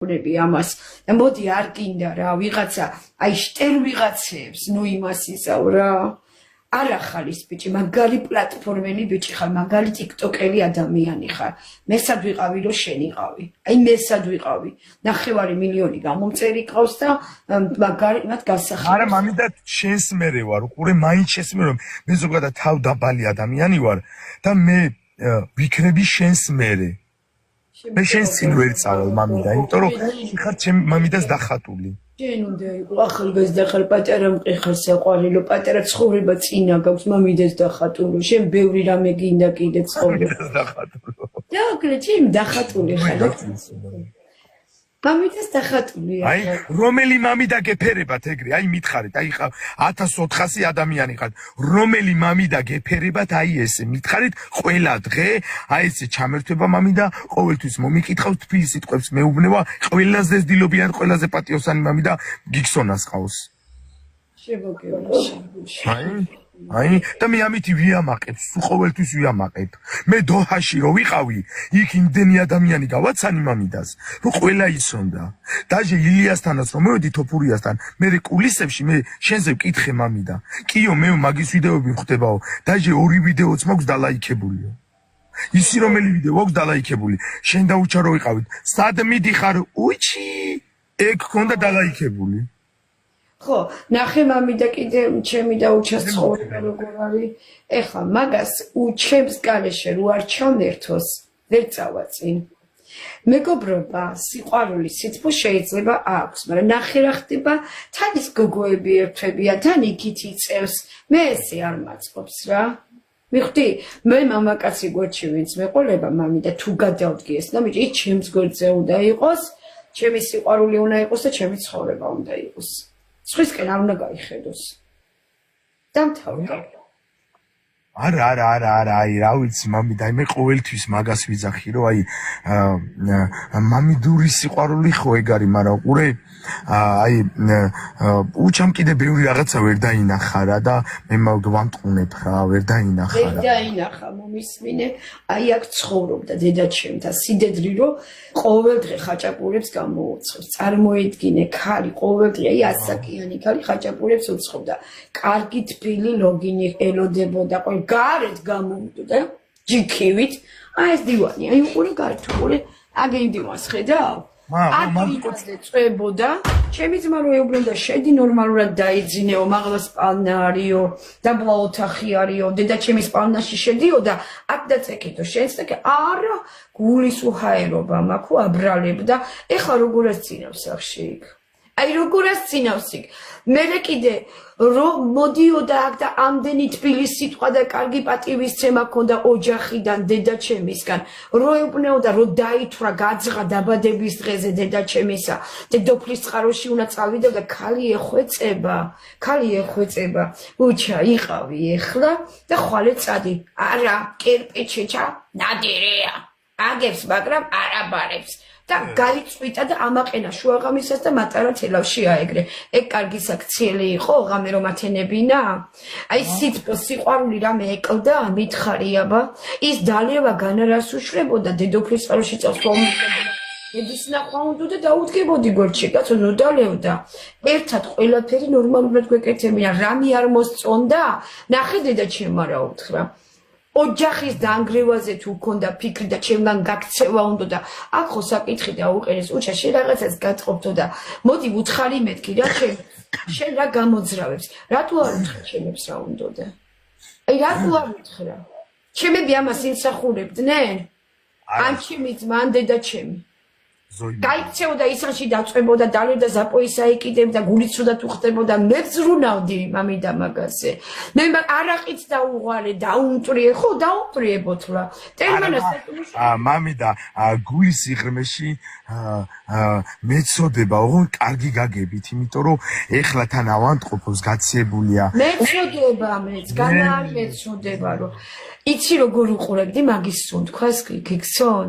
ვეუბნები ამას და მოდი არ გინდა რა ვიღაცა აი შტერ ვიღაცებს ნუ იმას ისავ რა არ ახალის ბიჭი მაგარი პლატფორმელი ბიჭი ხარ მაგარი ტიკტოკელი ადამიანი ხარ მესად ვიყავი რომ შენიყავი აი მესად ვიყავი 9 მილიონი გამომწერი ყავს და მაგარი მათ გასახი არა მამიდა შენს მერე ვარ უყურე მაინც შენს მერე მე ზოგადად თავდაბალი ადამიანი ვარ და მე ვიქნები შენს მერე მე შენს წინ ვერ წავალ მამიდა იმიტომ რომ ხარ ჩემ მამიდას დახატული შენ უნდა იყო ახალგაზრდა ხარ პატარა მყიხარ საყვარელო პატარა ცხოვრება წინა გაქვს მამიდეს დახატულო შენ ბევრი რამე გინდა კიდე ცხოვრება დახატულო და კრეჩიმ დახატული ხარ მამიდეს დახატული აი რომელი მამიდა გეფერებათ ეგრე აი მითხარით აი 1400 ადამიანი ხართ რომელი მამიდა გეფერებათ აი ესე მითხარით ყველა დღე აი ესე ჩამერთვება მამიდა ყოველთვის მომიკითხავს თბილ სიტყვებს მეუბნება ყველაზე ზდილობიან ყველაზე პატიოსანი მამიდა გიგსონას ყავს შემოგეუბნება აი და მე ამითი ვიამაყებ სულ ყოველთვის ვიამაყებ მე დოჰაში რო ვიყავი იქ იმდენი ადამიანი გავაცანი მამიდას რომ ყველა იცნობდა დაჟე ილიასთანაც რომ მოვედი თოფურიასთან მე კულისებში მე შენზე ვკითხე მამიდა კიო მე მაგის ვიდეოები ვხვდებაო დაჟე 2 ვიდეოც მაქვს დალაიქებულიო ისი რომელი ვიდეო აქვს დალაიქებული შენ დაუჩა რო ვიყავით სად მიდიხარ უჩი ეგ ქონდა დალაიქებული ხო ნახე მამიდა კიდე ჩემი და უჩას ცხოვრება როგორ არის ეხლა მაგას უჩემს გარეშე რო არ ჩამერთოს ვერ წავაწინ მეგობრობა სიყვარული სითბო შეიძლება აქვს მაგრამ ნახე რა ხდება თან ის გოგოები ერთვებიან თან იქით იწევს მე ესე არ მაწყობს რა მიხდი მე მამაკაცი გვერდში ვინც მეყოლება მამიდა თუ გადავდგეს და მე ჩემს გვერდზე უნდა იყოს ჩემი სიყვარული უნდა იყოს და ჩემი ცხოვრება უნდა იყოს სხვისკენ არ უნდა გაიხედოს დამთავრდა არა აი რა ვიცი მამიდა აი მე ყოველთვის მაგას ვიძახი რომ აი მამიდური სიყვარული ხო ეგ არის მაგრამ უყურე აი უჩამ კიდე ბევრი რაღაცა ვერ დაინახა რა და მე ვამტყუნებ რა ვერ დაინახა რა ვერ დაინახა მომისმინე აი აქ ცხოვრობდა დედაჩემთან სიდედრი რომ ყოველდღე ხაჭაპურებს გამოუცხობს წარმოედგინე ქალი ყოველდღე აი ასაკიანი ქალი ხაჭაპურებს უცხობდა კარგი თბილი ლოგინი ელოდებოდა ყოველ გარეთ გამოვიდა ჯიქივით აი ეს დივანი აი უყურე გარეთ უყურე აგენდიმას ხედავ აკრიტაზე წვებოდა ჩემი ძმა რო ეუბნოდა შედი ნორმალურად დაიძინეო მაღლა სპალნა არისო დაბლა ოთახი არისო დედა ჩემი სპალნაში შედიოდა აქ დაწეკიდო შენს და არა გულის უჰაერობა მაქო აბრალებდა ეხლა როგორაც წინავს სახში იქ აი როგორაც წინავს იქ მერე კიდე რომ მოდიოდა აქ და ამდენი თბილი სიტყვა და კარგი პატივისცემა ქონდა ოჯახიდან დედაჩემისგან რო ეუბნეოდა რომ დაითვრა გაძღა დაბადების დღეზე დედაჩემისა დედოფლის წყაროში უნდა წავიდა და ქალი ეხვეწება უჩა იყავი ეხლა და ხვალე წადი არა კერპეჩეჩა ნადირეა აგებს მაგრამ არ აბარებს და გაიწვიტა და ამაყენა შუაღამისას და მატარა თელავში აეგრე. ეგ კარგი საქციელი იყო, ღამე რომ ათენებინა? აი სითბო სიყვარული რამე ეკლდა, მითხარიაბა. ის დალევა განარას უშლებოდა დედოფლის წყაროში წავსვამდა. ედის ნახვა უნდა და დაუდგებოდი გვერდში, კაცო ნუ დალევდა. ერთად ყველაფერი ნორმალურად გვეკეთებინა, რამე არ მოსწონდა? ნახე დედა ჩემმა რა უთხრა. ოჯახის დაანგრევაზე თუ ქონდა ფიქრი და ჩემგან გაქცევა უნდა და აქ ხო საკითხი დაუყენეს უჩა შენ რაღაცას გაწყობთო და მოდი უცხარი მეთქი რა შენ რა გამოძრავებს რატო არ უთხრა ჩემებს რა უნდა და აი რატო არ უთხრა ჩემები ამას იმსახურებდნენ ან ჩემი ძმა ან დედა ჩემი გაიქცეოდა ისანში დაწყებოდა დალევდა ზაპოისა ეკიდებდა გულიცრუდა თუ ხდებოდა მე ვზრუნავდი მამიდა მაგაზე მე არაყიც დაუღალე დაუმტრიე ხო დაუმტრიებოთლა ტერმანას მამიდა გულის სიღრმეში მეწოდება ოღონ კარგი გაგებით იმიტომ რომ ეხლა თან ავანტყოფოს გაციებულია მეწოდება მეც განა არ მეწოდება რომ იცი როგორ უყურებდი მაგის სუნთქვას გიგსონ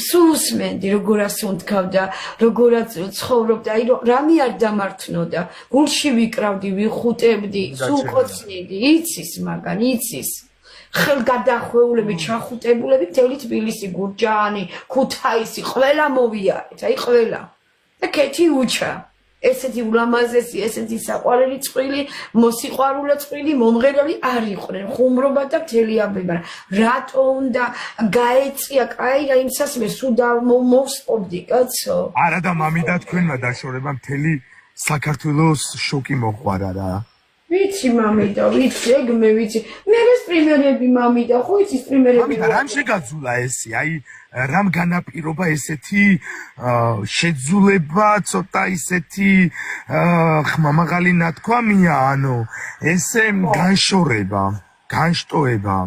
სუსმენდი როგორ ასუნთქავდა როგორაც ცხოვრობდა აი რამე არ დამართნოდა გულში ვიკრავდი ვიხუტებდი სულ კოცნიდი იცის მაგან იცის ხელგადახვეულები ჩახუტებულები მთელი თბილისი გურჯაანი ქუთაისი ყველა მოვიარეთ აი ყველა და კეთი უჩა. ესეთი ულამაზესი, ესეთი საყვარელი წყვილი, მოსიყვარულე წყვილი, მომღერალი არ იყვნენ, ხუმრობა და მთელი აბება. რატო უნდა გაეწია, კაი, რა იმსას მე სულ მოვსპობდი, კაცო. არა და მამიდა თქვენმა დაშორება მთელი საქართველოს შოკი მოყვარა რა. ვიცი მამიდა, ვიცი, ეგ მე ვიცი. მე სტრიმერები მამიდა, ხო იცი სტრიმერები. მამიდა, რამ შეგაძულა ესე? აი, რამ განაპირობა ესეთი შეძულება, ცოტა ისეთი ხმამაღალი ნათქვამია, ანუ ესე განშორება, განშტოება.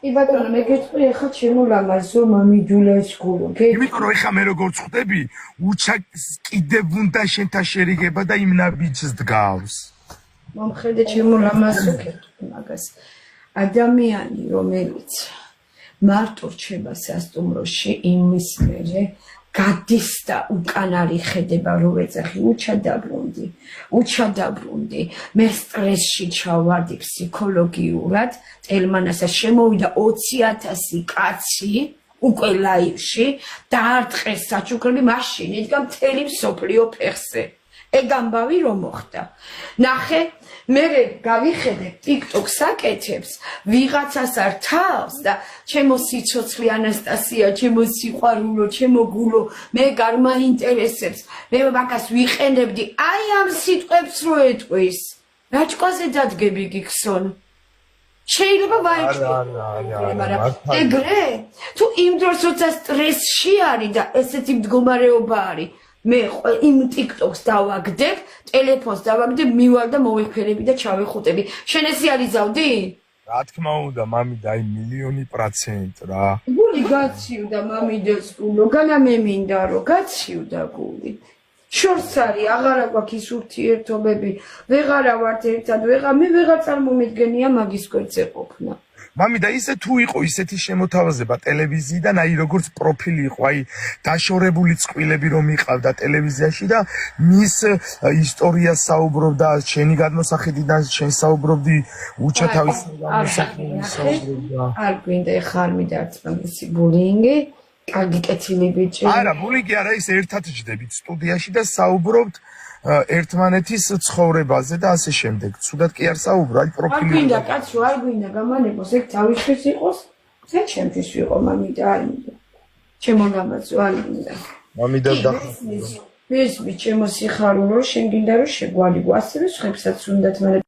ბატონო, მე გეტყვი ახლა ჩემო ლამაზო მამიდულას გულო. იმიტომ რომ ეხა მე როგორ ხვდები, უჩა კიდევ უნდა შენთა შერიგება და იმ ნაბიჯს დგავს. მომხედე ჩემო ლამაზო გეტყვი მაგას. ადამიანი, რომელიც მარტო რჩება სასტუმროში იმის მერე გადის და უკან არ იხედება რომ ეძახი უჩადაბრუნდი მე სტრესში ჩავარდი ფსიქოლოგიურად ტელმანასა შემოვიდა 20,000 კაცი უკვე ლაივში დაარტყეს საჩუქრები მაშინ იდგა მთელი მსოფლიო ფეხზე ეგ ამბავი რომ მოხდა ნახე მე გავიხედე TikTok-ს აკეთებს ვიღაცას არ თავს და ჩემო სიცოცხლე ანასტასია ჩემო სიყვარულო ჩემო გულო მე არ მაინტერესებს მე მაგას ვიყენებდი აი ამ სიტყვებს რო ეტყვის რაჭკვაზე დადგები გიქსონ შეიძლება ვაიჩვენო მაგრამ ეგრე თუ იმ დროს როცა სტრესში არის და ესეთი მდგომარეობა არის მე იმ TikTok-ს დავაგდებ, ტელეფონს დავაგდებ, მივალ და მოვიფერები და ჩავეხუტები. შენ ესე არიზავდი? რა თქმა უნდა, მამიდა, აი 1,000,000% რა. გული გაცივდა მამიდეს გულო, განა მე მინდა რომ გაცივდა გული. შორს არის, აღარა გვაქვს ის ურთიერთობები, ვეღარა ვართ ერთად, მე ვეღარ წარმომიდგენია მაგის გვერდზე ყოფნა. მამიდა ისე თუ იყო ისეთი შემოთავაზება ტელევიზიიდან, აი როგორც პროფილი იყო, აი დაშორებული წყვილები რომ იყავდა ტელევიზიაში და მის ისტორიას საუბრობდა, შენი გადმოსახედიდან შენ საუბრობდი, უჩა თავის გამოსახედიდან საუბრობდა. არ გვინდა ეხა არ მიდარც მაგისი ბულინგი, კარგი კეთილი ბიჭი. არა, ბულინგი არა, ის ერთად ჯდებით სტუდიაში და საუბრობთ ერთმანეთის ცხოვრებაზე და ასე შემდეგ. Ცუდად კი არ საუბრო, აი პროფილი. არ გვინდა კაცო, არ გვინდა გამანებოს, ეგ თავისთვის იყოს, ზე ჩემთვის ვიყო მამიდა, არ მინდა. ჩემო ლამაზო, არ მინდა. მამიდა და მესმის ჩემო სიხარულო, შენ გინდა რომ შეგვალიგო, ასევე სხვებსაც უნდათ, მაგრამ